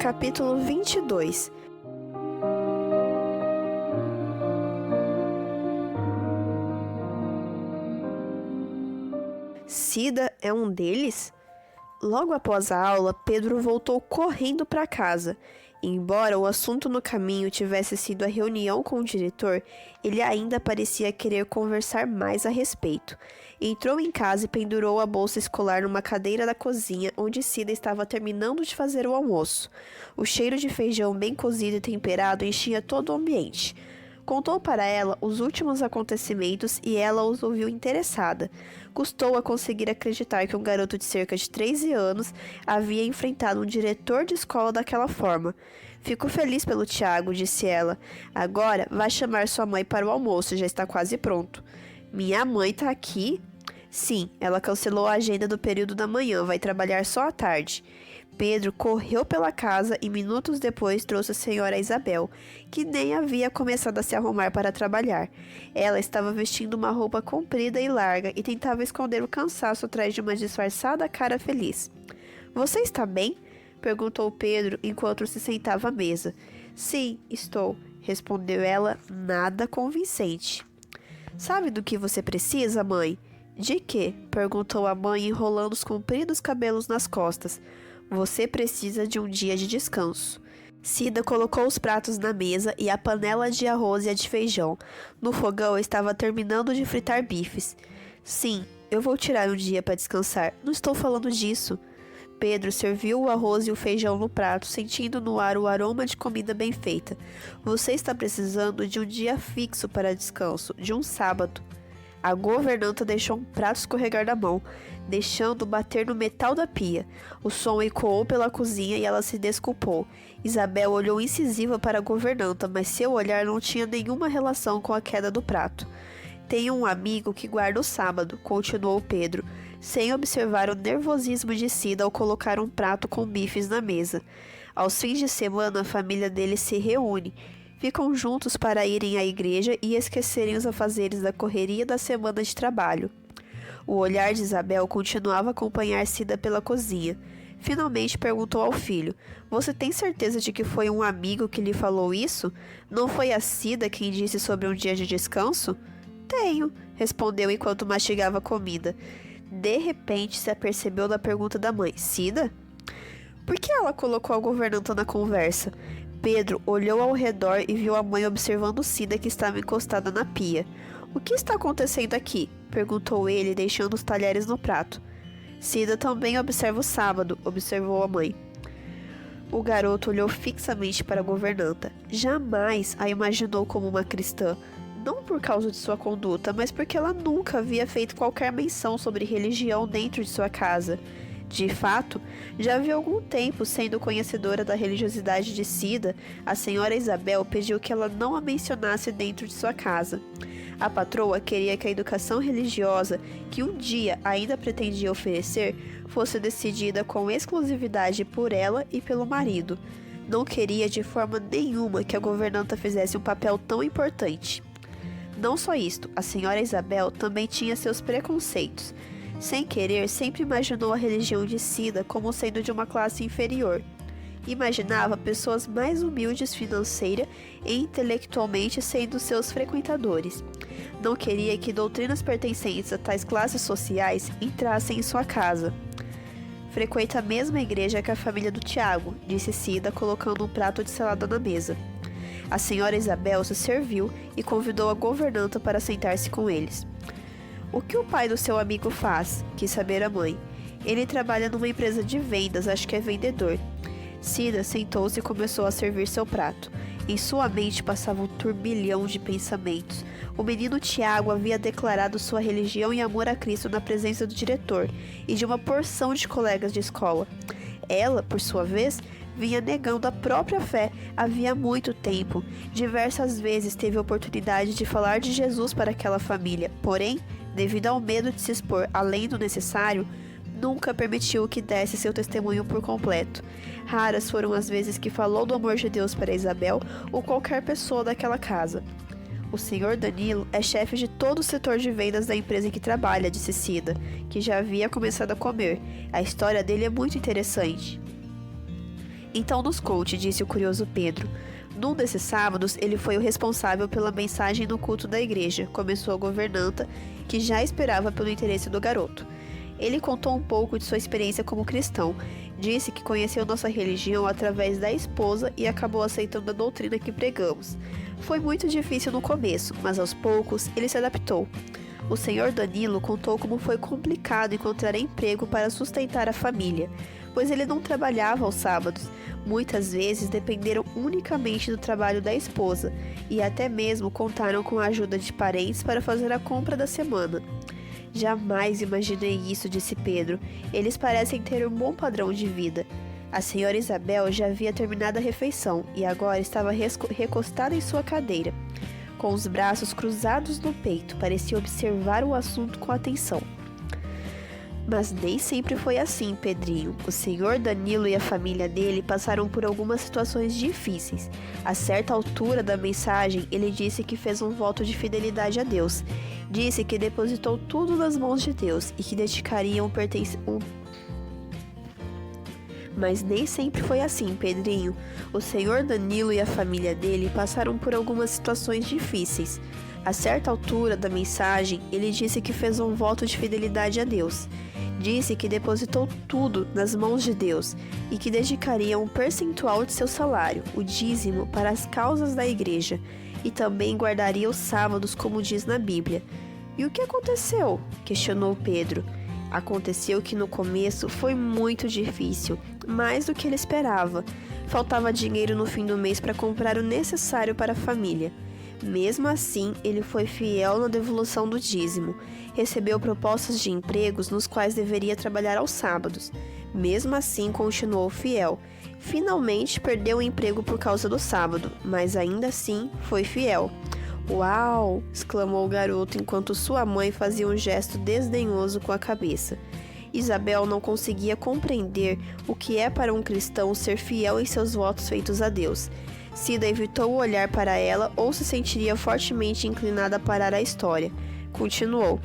capítulo 22. Cida é um deles? Logo após a aula, Pedro voltou correndo para casa. Embora o assunto no caminho tivesse sido a reunião com o diretor, ele ainda parecia querer conversar mais a respeito. Entrou em casa e pendurou a bolsa escolar numa cadeira da cozinha, onde Cida estava terminando de fazer o almoço. O cheiro de feijão bem cozido e temperado enchia todo o ambiente. Contou para ela os últimos acontecimentos e ela os ouviu interessada. Custou a conseguir acreditar que um garoto de cerca de 13 anos havia enfrentado um diretor de escola daquela forma. Fico feliz pelo Tiago, disse ela. Agora vai chamar sua mãe para o almoço, já está quase pronto. Minha mãe está aqui? Sim, ela cancelou a agenda do período da manhã, vai trabalhar só à tarde. Pedro correu pela casa e minutos depois trouxe a senhora Isabel, que nem havia começado a se arrumar para trabalhar. Ela estava vestindo uma roupa comprida e larga e tentava esconder o cansaço atrás de uma disfarçada cara feliz. Você está bem? Perguntou Pedro enquanto se sentava à mesa. Sim, estou, respondeu ela, nada convincente. Sabe do que você precisa, mãe? De quê? Perguntou a mãe, enrolando os compridos cabelos nas costas. Você precisa de um dia de descanso. Cida colocou os pratos na mesa e a panela de arroz e a de feijão. No fogão estava terminando de fritar bifes. Sim, eu vou tirar um dia para descansar. Não estou falando disso. Pedro serviu o arroz e o feijão no prato, sentindo no ar o aroma de comida bem feita. Você está precisando de um dia fixo para descanso, de um sábado. A governanta deixou um prato escorregar da mão, deixando bater no metal da pia. O som ecoou pela cozinha e ela se desculpou. Isabel olhou incisiva para a governanta, mas seu olhar não tinha nenhuma relação com a queda do prato. Tenho um amigo que guarda o sábado, continuou Pedro, sem observar o nervosismo de Cida ao colocar um prato com bifes na mesa. Aos fins de semana, a família dele se reúne. Ficam juntos para irem à igreja e esquecerem os afazeres da correria da semana de trabalho. O olhar de Isabel continuava a acompanhar Cida pela cozinha. Finalmente perguntou ao filho: Você tem certeza de que foi um amigo que lhe falou isso? Não foi a Cida quem disse sobre um dia de descanso? Tenho, respondeu enquanto mastigava a comida. De repente se apercebeu da pergunta da mãe: Cida? Por que ela colocou a governanta na conversa? Pedro olhou ao redor e viu a mãe observando Cida, que estava encostada na pia. O que está acontecendo aqui? Perguntou ele, deixando os talheres no prato. Cida também observa o sábado, observou a mãe. O garoto olhou fixamente para a governanta. Jamais a imaginou como uma cristã. Não por causa de sua conduta, mas porque ela nunca havia feito qualquer menção sobre religião dentro de sua casa. De fato, já havia algum tempo, sendo conhecedora da religiosidade de Cida, a senhora Isabel pediu que ela não a mencionasse dentro de sua casa. A patroa queria que a educação religiosa, que um dia ainda pretendia oferecer, fosse decidida com exclusividade por ela e pelo marido. Não queria de forma nenhuma que a governanta fizesse um papel tão importante. Não só isto, a senhora Isabel também tinha seus preconceitos. Sem querer, sempre imaginou a religião de Cida como sendo de uma classe inferior. Imaginava pessoas mais humildes financeira e intelectualmente sendo seus frequentadores. Não queria que doutrinas pertencentes a tais classes sociais entrassem em sua casa. Frequenta a mesma igreja que a família do Tiago, disse Cida, colocando um prato de salada na mesa. A senhora Isabel se serviu e convidou a governanta para sentar-se com eles. O que o pai do seu amigo faz? Quis saber a mãe. Ele trabalha numa empresa de vendas, acho que é vendedor. Cida sentou-se e começou a servir seu prato. Em sua mente passava um turbilhão de pensamentos. O menino Tiago havia declarado sua religião e amor a Cristo na presença do diretor e de uma porção de colegas de escola. Ela, por sua vez, vinha negando a própria fé havia muito tempo. Diversas vezes teve a oportunidade de falar de Jesus para aquela família, porém, devido ao medo de se expor além do necessário, nunca permitiu que desse seu testemunho por completo. Raras foram as vezes que falou do amor de Deus para Isabel ou qualquer pessoa daquela casa. O senhor Danilo é chefe de todo o setor de vendas da empresa em que trabalha, disse Cida, que já havia começado a comer. A história dele é muito interessante. Então nos conte, disse o curioso Pedro. Num desses sábados, ele foi o responsável pela mensagem no culto da igreja, começou a governanta, que já esperava pelo interesse do garoto. Ele contou um pouco de sua experiência como cristão, disse que conheceu nossa religião através da esposa e acabou aceitando a doutrina que pregamos. Foi muito difícil no começo, mas aos poucos ele se adaptou. O senhor Danilo contou como foi complicado encontrar emprego para sustentar a família, pois ele não trabalhava aos sábados. Muitas vezes dependeram unicamente do trabalho da esposa e até mesmo contaram com a ajuda de parentes para fazer a compra da semana. Jamais imaginei isso, disse Pedro. Eles parecem ter um bom padrão de vida. A senhora Isabel já havia terminado a refeição e agora estava recostada em sua cadeira. Com os braços cruzados no peito, parecia observar o assunto com atenção. Mas nem sempre foi assim, Pedrinho. O senhor Danilo e a família dele passaram por algumas situações difíceis. A certa altura da mensagem, ele disse que fez um voto de fidelidade a Deus. Disse que depositou tudo nas mãos de Deus e que dedicaria Mas nem sempre foi assim, Pedrinho. O senhor Danilo e a família dele passaram por algumas situações difíceis. A certa altura da mensagem, ele disse que fez um voto de fidelidade a Deus. Disse que depositou tudo nas mãos de Deus e que dedicaria um percentual de seu salário, o dízimo, para as causas da igreja e também guardaria os sábados, como diz na Bíblia. E o que aconteceu? Questionou Pedro. Aconteceu que no começo foi muito difícil, mais do que ele esperava. Faltava dinheiro no fim do mês para comprar o necessário para a família. Mesmo assim, ele foi fiel na devolução do dízimo. Recebeu propostas de empregos nos quais deveria trabalhar aos sábados. Mesmo assim, continuou fiel. Finalmente, perdeu o emprego por causa do sábado, mas ainda assim foi fiel. "Uau!" exclamou o garoto enquanto sua mãe fazia um gesto desdenhoso com a cabeça. Isabel não conseguia compreender o que é para um cristão ser fiel em seus votos feitos a Deus. Cida evitou olhar para ela ou se sentiria fortemente inclinada a parar a história. Continuou.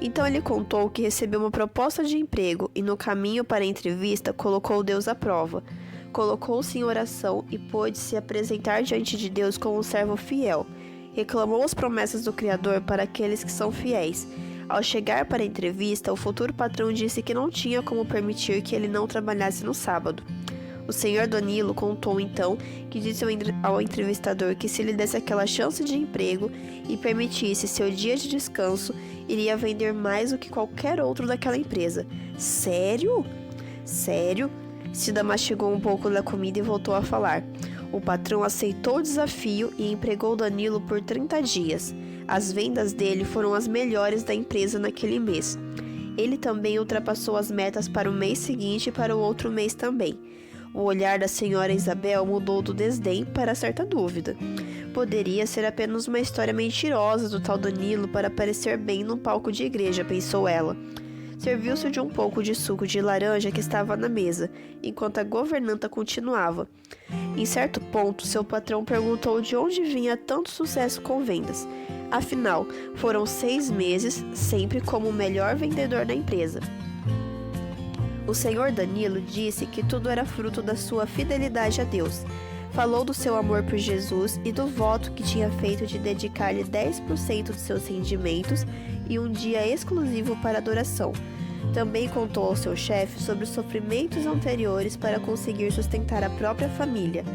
Então ele contou que recebeu uma proposta de emprego e no caminho para a entrevista colocou Deus à prova. Colocou-se em oração e pôde se apresentar diante de Deus como um servo fiel. Reclamou as promessas do Criador para aqueles que são fiéis. Ao chegar para a entrevista, o futuro patrão disse que não tinha como permitir que ele não trabalhasse no sábado. O senhor Danilo contou então que disse ao entrevistador que se lhe desse aquela chance de emprego e permitisse seu dia de descanso, iria vender mais do que qualquer outro daquela empresa. Sério? Sério? Cida mastigou um pouco da comida e voltou a falar. O patrão aceitou o desafio e empregou Danilo por 30 dias. As vendas dele foram as melhores da empresa naquele mês. Ele também ultrapassou as metas para o mês seguinte e para o outro mês também. O olhar da senhora Isabel mudou do desdém para certa dúvida. Poderia ser apenas uma história mentirosa do tal Danilo para parecer bem num palco de igreja, pensou ela. Serviu-se de um pouco de suco de laranja que estava na mesa, enquanto a governanta continuava. Em certo ponto, seu patrão perguntou de onde vinha tanto sucesso com vendas. Afinal, foram 6 meses, sempre como o melhor vendedor da empresa. O senhor Danilo disse que tudo era fruto da sua fidelidade a Deus. Falou do seu amor por Jesus e do voto que tinha feito de dedicar-lhe 10% de seus rendimentos e um dia exclusivo para adoração. Também contou ao seu chefe sobre os sofrimentos anteriores para conseguir sustentar a própria família.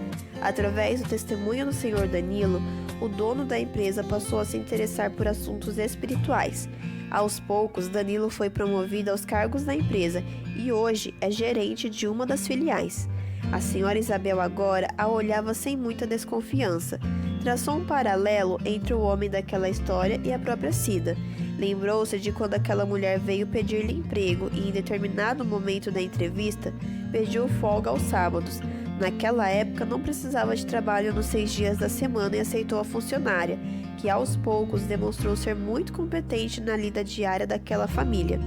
Através do testemunho do senhor Danilo, o dono da empresa passou a se interessar por assuntos espirituais. Aos poucos, Danilo foi promovido aos cargos da empresa e hoje é gerente de uma das filiais. A senhora Isabel agora a olhava sem muita desconfiança. Traçou um paralelo entre o homem daquela história e a própria Cida. Lembrou-se de quando aquela mulher veio pedir-lhe emprego e, em determinado momento da entrevista, pediu folga aos sábados. Naquela época, não precisava de trabalho nos 6 dias da semana e aceitou a funcionária, que aos poucos demonstrou ser muito competente na lida diária daquela família.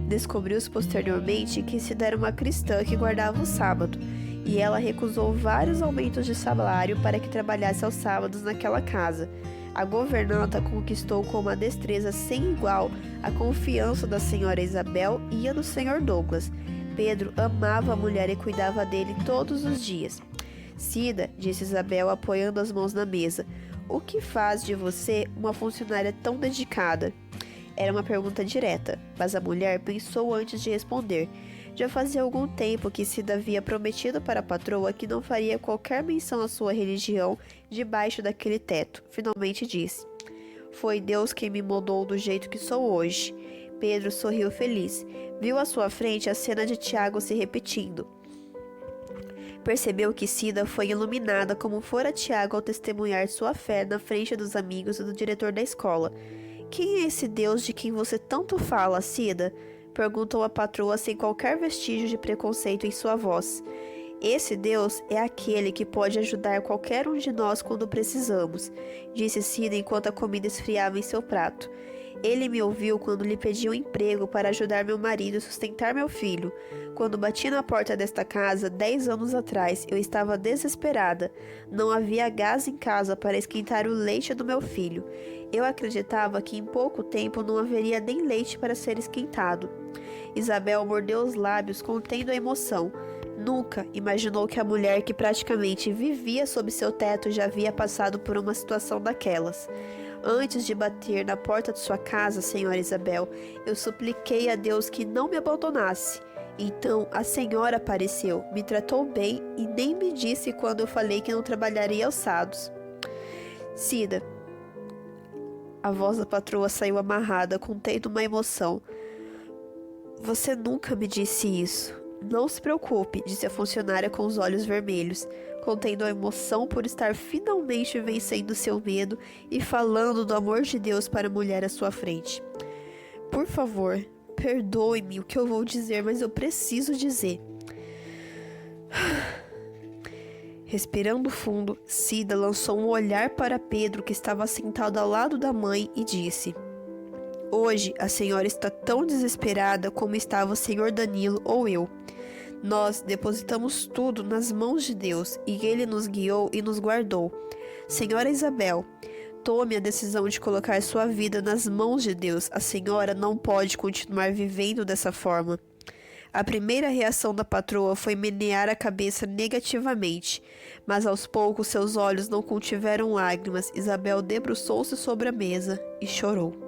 Descobriu-se posteriormente que Cida era uma cristã que guardava o sábado, e ela recusou vários aumentos de salário para que trabalhasse aos sábados naquela casa. A governanta conquistou com uma destreza sem igual a confiança da senhora Isabel e a do senhor Douglas. Pedro amava a mulher e cuidava dele todos os dias. Cida, disse Isabel, apoiando as mãos na mesa, o que faz de você uma funcionária tão dedicada? Era uma pergunta direta, mas a mulher pensou antes de responder. Já fazia algum tempo que Cida havia prometido para a patroa que não faria qualquer menção à sua religião debaixo daquele teto. Finalmente disse: foi Deus quem me moldou do jeito que sou hoje. Pedro sorriu feliz. Viu à sua frente a cena de Tiago se repetindo. Percebeu que Cida foi iluminada como fora Tiago ao testemunhar sua fé na frente dos amigos e do diretor da escola. Quem é esse Deus de quem você tanto fala, Cida? Perguntou a patroa sem qualquer vestígio de preconceito em sua voz. Esse Deus é aquele que pode ajudar qualquer um de nós quando precisamos, disse Cida enquanto a comida esfriava em seu prato. Ele me ouviu quando lhe pedi um emprego para ajudar meu marido a sustentar meu filho. Quando bati na porta desta casa 10 anos atrás, eu estava desesperada. Não havia gás em casa para esquentar o leite do meu filho. Eu acreditava que em pouco tempo não haveria nem leite para ser esquentado. Isabel mordeu os lábios, contendo a emoção. Nunca imaginou que a mulher que praticamente vivia sob seu teto já havia passado por uma situação daquelas. Antes de bater na porta de sua casa, senhora Isabel, eu supliquei a Deus que não me abandonasse. Então a senhora apareceu, me tratou bem e nem me disse quando eu falei que não trabalharia aos sábados. Cida. A voz da patroa saiu amarrada, contendo uma emoção. Você nunca me disse isso. Não se preocupe, disse a funcionária com os olhos vermelhos, contendo a emoção por estar finalmente vencendo seu medo e falando do amor de Deus para a mulher à sua frente. Por favor, perdoe-me o que eu vou dizer, mas eu preciso dizer. Respirando fundo, Cida lançou um olhar para Pedro, que estava sentado ao lado da mãe, e disse: hoje a senhora está tão desesperada como estava o senhor Danilo ou eu. Nós depositamos tudo nas mãos de Deus e Ele nos guiou e nos guardou. Senhora Isabel, tome a decisão de colocar sua vida nas mãos de Deus. A senhora não pode continuar vivendo dessa forma. A primeira reação da patroa foi menear a cabeça negativamente, mas aos poucos seus olhos não contiveram lágrimas. Isabel debruçou-se sobre a mesa e chorou.